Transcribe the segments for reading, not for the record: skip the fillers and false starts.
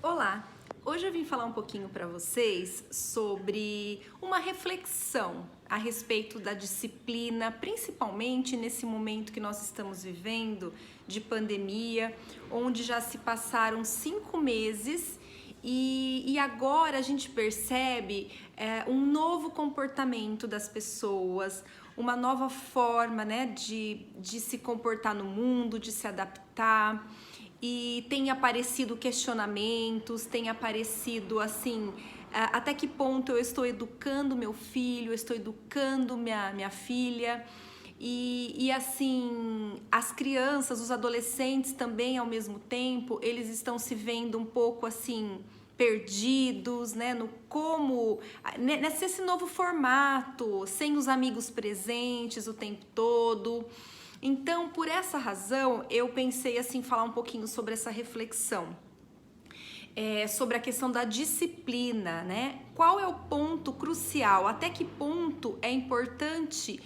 Olá! Hoje eu vim falar um pouquinho para vocês sobre uma reflexão a respeito da disciplina, principalmente nesse momento que nós estamos vivendo de pandemia, onde já se passaram 5 meses e agora a gente percebe um novo comportamento das pessoas, uma nova forma, né, de se comportar no mundo, de se adaptar. E tem aparecido questionamentos, tem aparecido assim, até que ponto eu estou educando meu filho, eu estou educando minha filha. E assim, as crianças, os adolescentes também ao mesmo tempo, eles estão se vendo um pouco assim, perdidos, né, no como, nesse novo formato, sem os amigos presentes o tempo todo. Então, por essa razão, eu pensei assim, falar um pouquinho sobre essa reflexão, sobre a questão da disciplina, né? Qual é o ponto crucial? Até que ponto é importante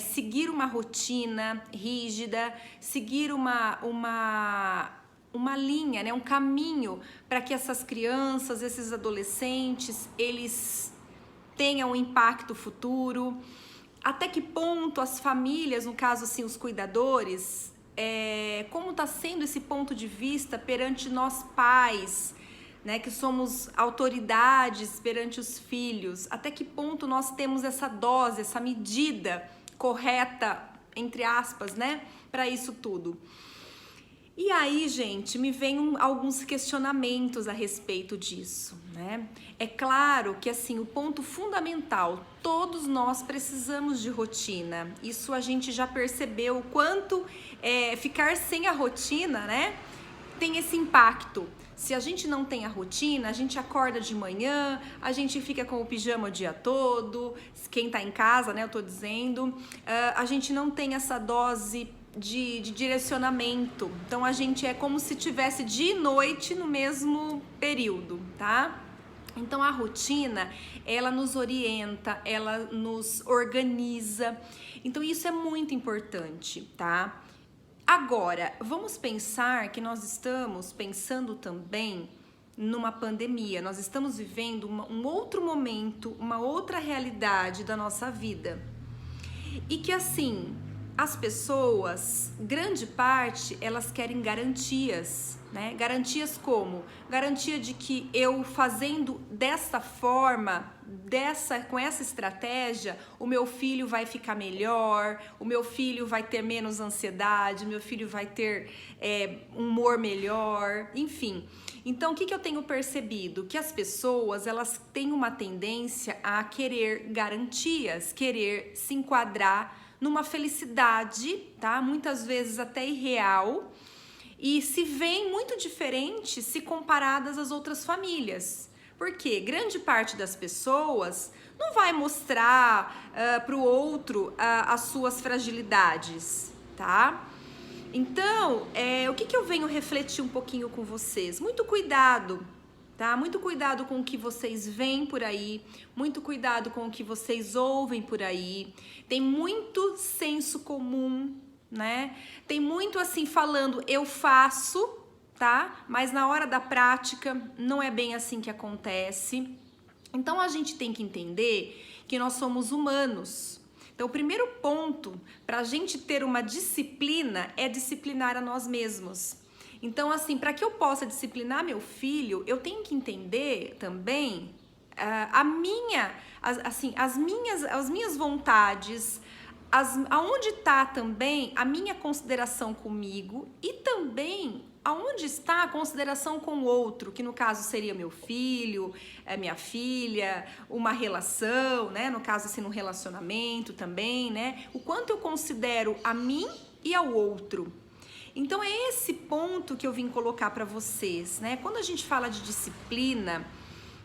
seguir uma rotina rígida, seguir uma linha, né? Um caminho para que essas crianças, esses adolescentes, eles tenham um impacto futuro. Até que ponto as famílias, no caso assim, os cuidadores, como está sendo esse ponto de vista perante nós pais, né, que somos autoridades perante os filhos, até que ponto nós temos essa dose, essa medida correta, entre aspas, né, para isso tudo. E aí, gente, me vem alguns questionamentos a respeito disso, né? É claro que, assim, o ponto fundamental, todos nós precisamos de rotina. Isso a gente já percebeu o quanto ficar sem a rotina, né, tem esse impacto. Se a gente não tem a rotina, a gente acorda de manhã, a gente fica com o pijama o dia todo, quem tá em casa, né, eu tô dizendo, a gente não tem essa dose de direcionamento. Então a gente é como se tivesse dia e noite no mesmo período, tá? Então a rotina, ela nos orienta, ela nos organiza. Então isso é muito importante, tá? Agora, vamos pensar que nós estamos pensando também numa pandemia. Nós estamos vivendo um outro momento, uma outra realidade da nossa vida. E que assim, as pessoas, grande parte, elas querem garantias, né? Garantias como? Garantia de que eu fazendo dessa forma, com essa estratégia, o meu filho vai ficar melhor, o meu filho vai ter menos ansiedade, o meu filho vai ter humor melhor, enfim. Então, o que eu tenho percebido? Que as pessoas, elas têm uma tendência a querer garantias, querer se enquadrar numa felicidade, tá? Muitas vezes até irreal, e se veem muito diferentes se comparadas às outras famílias. Porque grande parte das pessoas não vai mostrar para o outro as suas fragilidades, tá? Então, o que eu venho refletir um pouquinho com vocês? Muito cuidado, tá? Muito cuidado com o que vocês veem por aí, muito cuidado com o que vocês ouvem por aí. Tem muito senso comum, né? Tem muito assim falando, eu faço, tá? Mas na hora da prática não é bem assim que acontece. Então a gente tem que entender que nós somos humanos. Então o primeiro ponto para a gente ter uma disciplina é disciplinar a nós mesmos. Então, assim, para que eu possa disciplinar meu filho, eu tenho que entender também as minhas vontades, aonde está também a minha consideração comigo e também aonde está a consideração com o outro, que no caso seria meu filho, minha filha, uma relação, né? No caso, assim, um relacionamento também, né? O quanto eu considero a mim e ao outro. Então é esse ponto que eu vim colocar para vocês, né? Quando a gente fala de disciplina,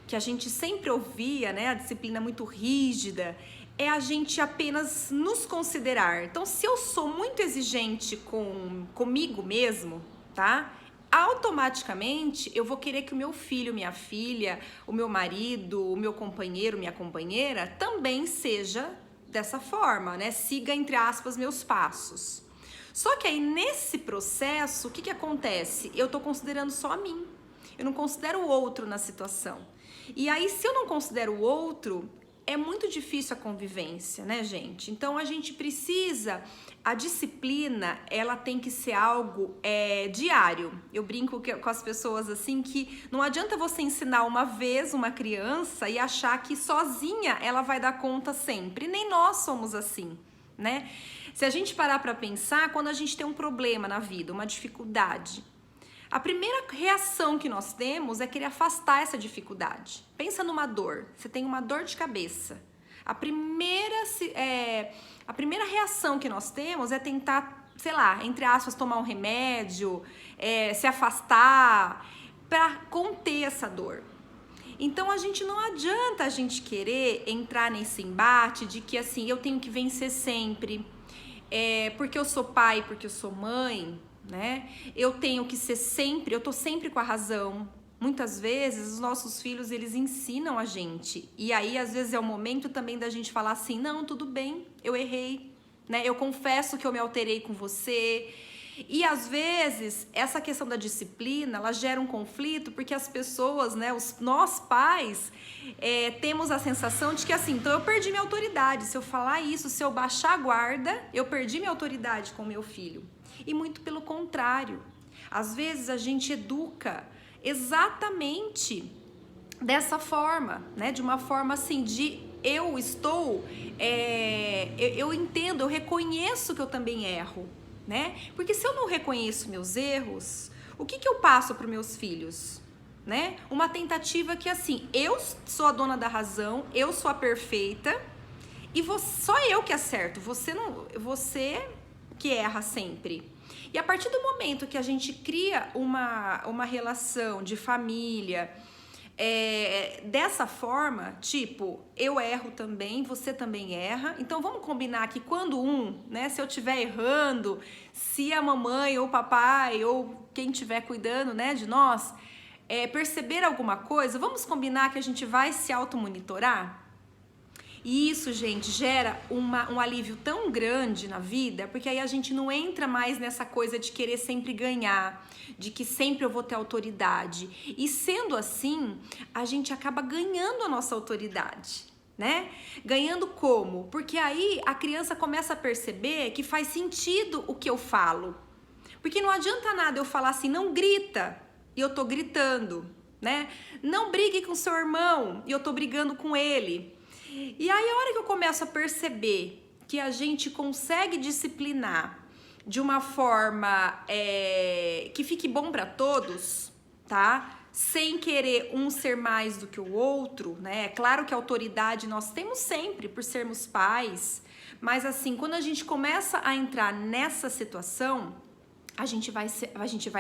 que a gente sempre ouvia, né? A disciplina muito rígida, é a gente apenas nos considerar. Então, se eu sou muito exigente comigo mesmo, tá? Automaticamente eu vou querer que o meu filho, minha filha, o meu marido, o meu companheiro, minha companheira também seja dessa forma, né? Siga, entre aspas, meus passos. Só que aí nesse processo, o que acontece? Eu tô considerando só a mim. Eu não considero o outro na situação. E aí, se eu não considero o outro, é muito difícil a convivência, né, gente? Então, a gente precisa... A disciplina, ela tem que ser algo diário. Eu brinco com as pessoas assim que não adianta você ensinar uma vez uma criança e achar que sozinha ela vai dar conta sempre. Nem nós somos assim, né? Se a gente parar para pensar, quando a gente tem um problema na vida, uma dificuldade, a primeira reação que nós temos é querer afastar essa dificuldade. Pensa numa dor. Você tem uma dor de cabeça. A primeira reação que nós temos é tentar, sei lá, entre aspas, tomar um remédio, se afastar para conter essa dor. Então, não adianta a gente querer entrar nesse embate de que, assim, eu tenho que vencer sempre, porque eu sou pai, porque eu sou mãe, né? Eu tenho que ser sempre, eu tô sempre com a razão. Muitas vezes os nossos filhos, eles ensinam a gente. E aí, às vezes, é o momento também da gente falar assim, não, tudo bem, eu errei, né? Eu confesso que eu me alterei com você. E às vezes, essa questão da disciplina, ela gera um conflito, porque as pessoas, né, nós pais, temos a sensação de que assim, então eu perdi minha autoridade. Se eu falar isso, se eu baixar a guarda, eu perdi minha autoridade com meu filho. E muito pelo contrário. Às vezes a gente educa exatamente dessa forma, né? De uma forma assim, eu entendo, eu reconheço que eu também erro, né? Porque se eu não reconheço meus erros, o que eu passo para os meus filhos, né? Uma tentativa que assim, eu sou a dona da razão, eu sou a perfeita e só eu que acerto, você que erra sempre. E a partir do momento que a gente cria uma relação de família dessa forma, tipo, eu erro também, você também erra, então vamos combinar que quando né, se eu estiver errando, se a mamãe ou o papai ou quem estiver cuidando, né, de nós, perceber alguma coisa, vamos combinar que a gente vai se automonitorar? E isso, gente, gera um alívio tão grande na vida, porque aí a gente não entra mais nessa coisa de querer sempre ganhar, de que sempre eu vou ter autoridade. E sendo assim, a gente acaba ganhando a nossa autoridade, né? Ganhando como? Porque aí a criança começa a perceber que faz sentido o que eu falo. Porque não adianta nada eu falar assim, não grita, e eu tô gritando, né? Não brigue com seu irmão, e eu tô brigando com ele. E aí, a hora que eu começo a perceber que a gente consegue disciplinar de uma forma que fique bom para todos, tá? Sem querer um ser mais do que o outro, né? É claro que a autoridade nós temos sempre por sermos pais, mas assim, quando a gente começa a entrar nessa situação, a gente vai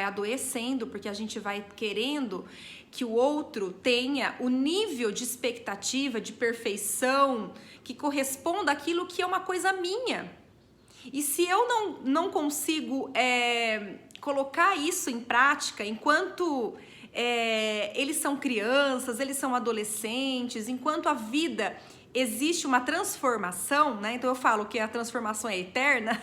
adoecendo, porque a gente vai querendo que o outro tenha o nível de expectativa, de perfeição, que corresponda àquilo que é uma coisa minha. E se eu não consigo colocar isso em prática, enquanto eles são crianças, eles são adolescentes, enquanto a vida existe uma transformação, né? Então eu falo que a transformação é eterna,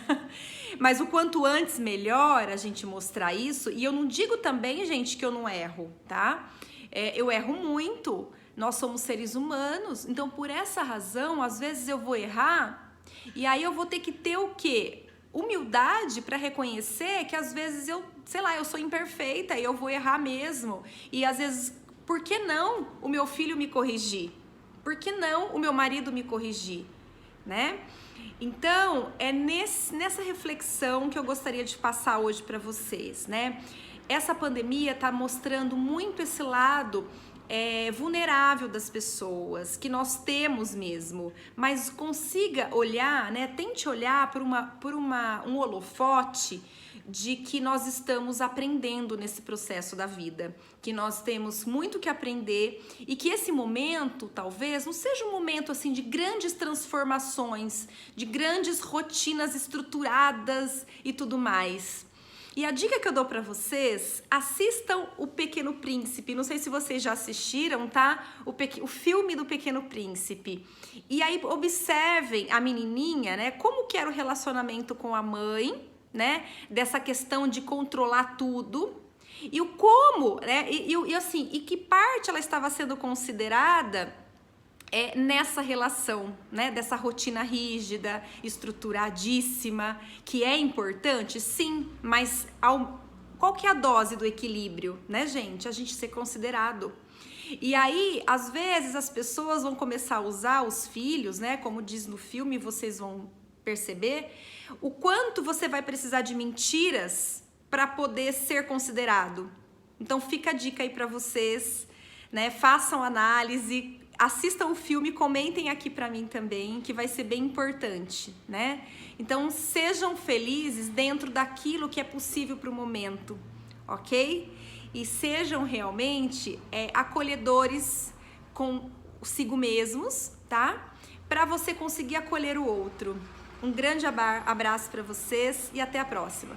mas o quanto antes melhor a gente mostrar isso. E eu não digo também, gente, que eu não erro, tá? Eu erro muito, nós somos seres humanos, então por essa razão, às vezes eu vou errar e aí eu vou ter que ter o quê? Humildade para reconhecer que às vezes eu sou imperfeita e eu vou errar mesmo. E às vezes, por que não o meu filho me corrigir? Por que não o meu marido me corrigir, né? Então, é nessa reflexão que eu gostaria de passar hoje para vocês, né? Essa pandemia está mostrando muito esse lado vulnerável das pessoas, que nós temos mesmo, mas consiga olhar, né? Tente olhar por um holofote de que nós estamos aprendendo nesse processo da vida, que nós temos muito que aprender e que esse momento talvez não seja um momento assim de grandes transformações, de grandes rotinas estruturadas e tudo mais. E a dica que eu dou para vocês, assistam O Pequeno Príncipe. Não sei se vocês já assistiram, tá? O filme do Pequeno Príncipe. E aí observem a menininha, né? Como que era o relacionamento com a mãe, né? Dessa questão de controlar tudo. E o como, né? E assim, e que parte ela estava sendo considerada nessa relação, né? Dessa rotina rígida, estruturadíssima, que é importante, sim, mas qual que é a dose do equilíbrio, né, gente? A gente ser considerado. E aí, às vezes, as pessoas vão começar a usar os filhos, né? Como diz no filme, vocês vão perceber o quanto você vai precisar de mentiras para poder ser considerado. Então, fica a dica aí para vocês, né? Façam análise, assistam o filme, comentem aqui para mim também, que vai ser bem importante, né? Então, sejam felizes dentro daquilo que é possível para o momento, ok? E sejam realmente acolhedores consigo mesmos, tá? Para você conseguir acolher o outro. Um grande abraço para vocês e até a próxima.